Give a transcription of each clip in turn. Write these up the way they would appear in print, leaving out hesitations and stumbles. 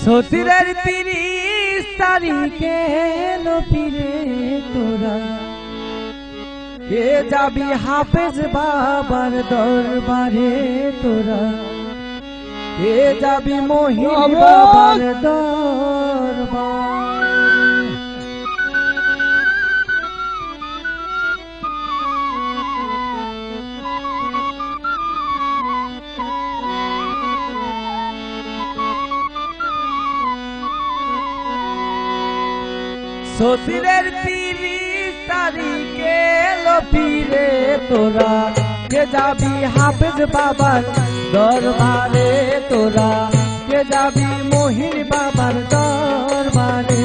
সতীরের 30 তারিখে এলো ফিরে তোরা কে যাবি হাফেজ বাবার দরবারে তোরা কে যাবি মহিন বাবার দরবার সতীরের 30 তারিখে এলো ফিরে তোরা কে যাবি হাফেজ বাবার দরবারে তোরা কে যাবি মহিন বাবার দরবারে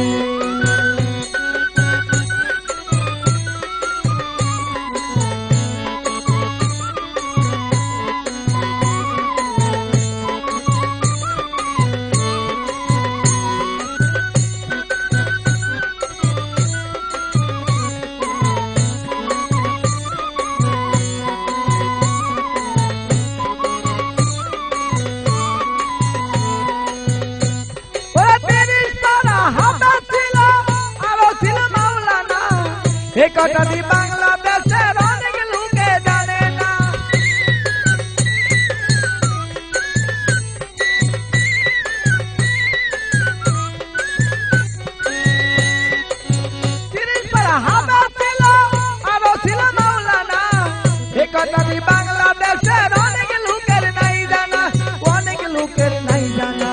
একটাদি বাংলাদেশের অনেক লোকে জানে না একটাদি বাংলাদেশের অনেক লোকের নাই জানা অনেক লোকের নাই জানা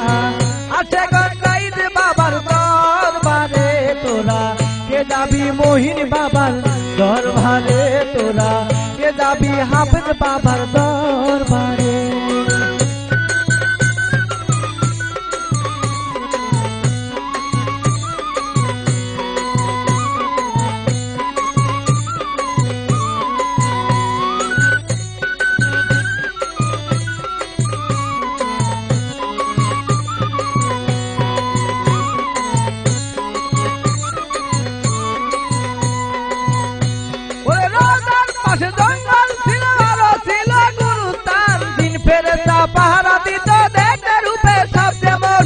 আছে গঙ্গাইদ বাবার দরবারে তোরা কে যাবি মহিন বাবার দরবারে তোরা কে যাবি হাফেজ বাবার দরবারে জঙ্গল ছিল আরো ছিল গুরু তার দিন ফেরেশতা পাহারা দিত দেখতে রূপে সব যেমন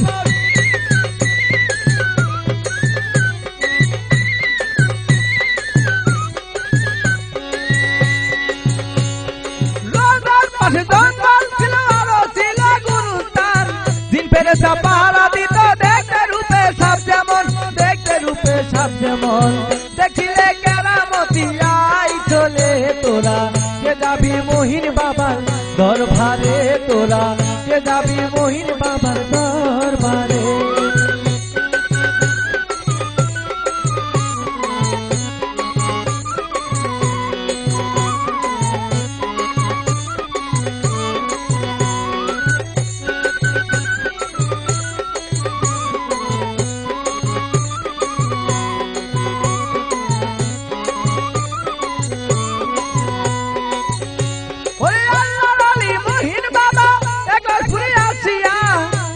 রোজার পাশে জঙ্গল ছিল আরো ছিল গুরু তার দিন ফেরেশতা পাহারা দিত দেখতে রূপে সব যেমন দেখতে রূপে সব যেমন দেখিলে কেরামতি চলে তোরা কে যাবি মহিন বাবার দরবারে তোরা কে যাবি মহিন বাবার দরবারে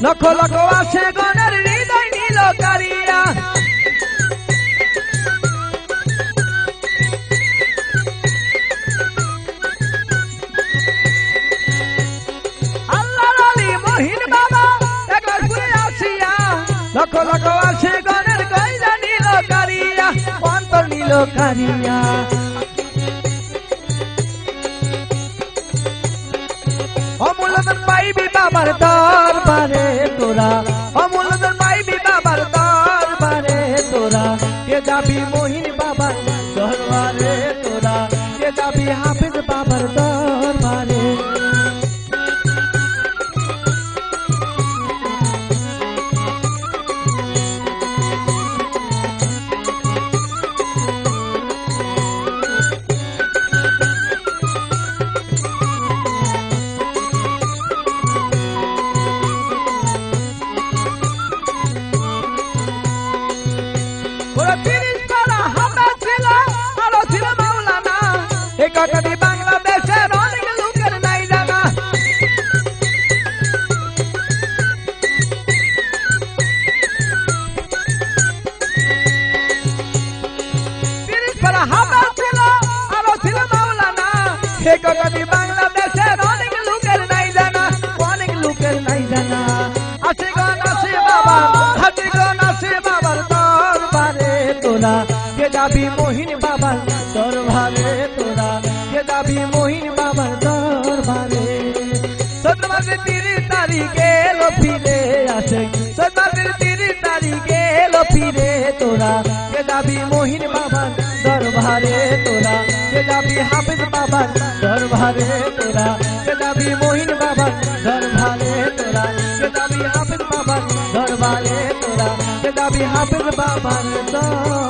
লক্ষ লক্ষ আসে গণের হৃদয় নীল কারিয়া আল্লাহর আলী মহিন বাবা একবার ঘুরে আসিয়া লক্ষ লক্ষ আসে গণের হৃদয় নীল কারিয়া অন্তর নীল কারিয়া অমূল্যধন পাইবি বাবার দরবারে তোরা অমূল্যধন পাইবি বাবার দরবারে তোরা কে যাবি মহিন বাবার দরবারে তোরা কে যাবি হাফেজ বাবার দরবারে একটাদি বাংলাদেশের অনেক লোকের নাই জানা হাফেজ ছিল আরো ছিল মাওলানা একটাদি বাংলাদেশের অনেক লোকের নাই জানা অনেক লোকের নাই জানা আসে গান আসে বাবা তোরা কে যাবি মহিন বাবার দরবারে তোরা কে যাবি মহিন বাবার দরবারে চৈত্র মাসের 30 তারিখে এলো ফিরে আসে চৈত্র মাসের 30 তারিখে এলো ফিরে তোরা কে যাবি মহিন বাবার দরবারে তোরা কে যাবি হাফেজ বাবার দরবারে তোরা কে যাবি মহিন বাবার দরবারে তোরা কে যাবি হাফেজ বাবার দরবারে তোরা কে যাবি হাফেজ বাবার দরবারে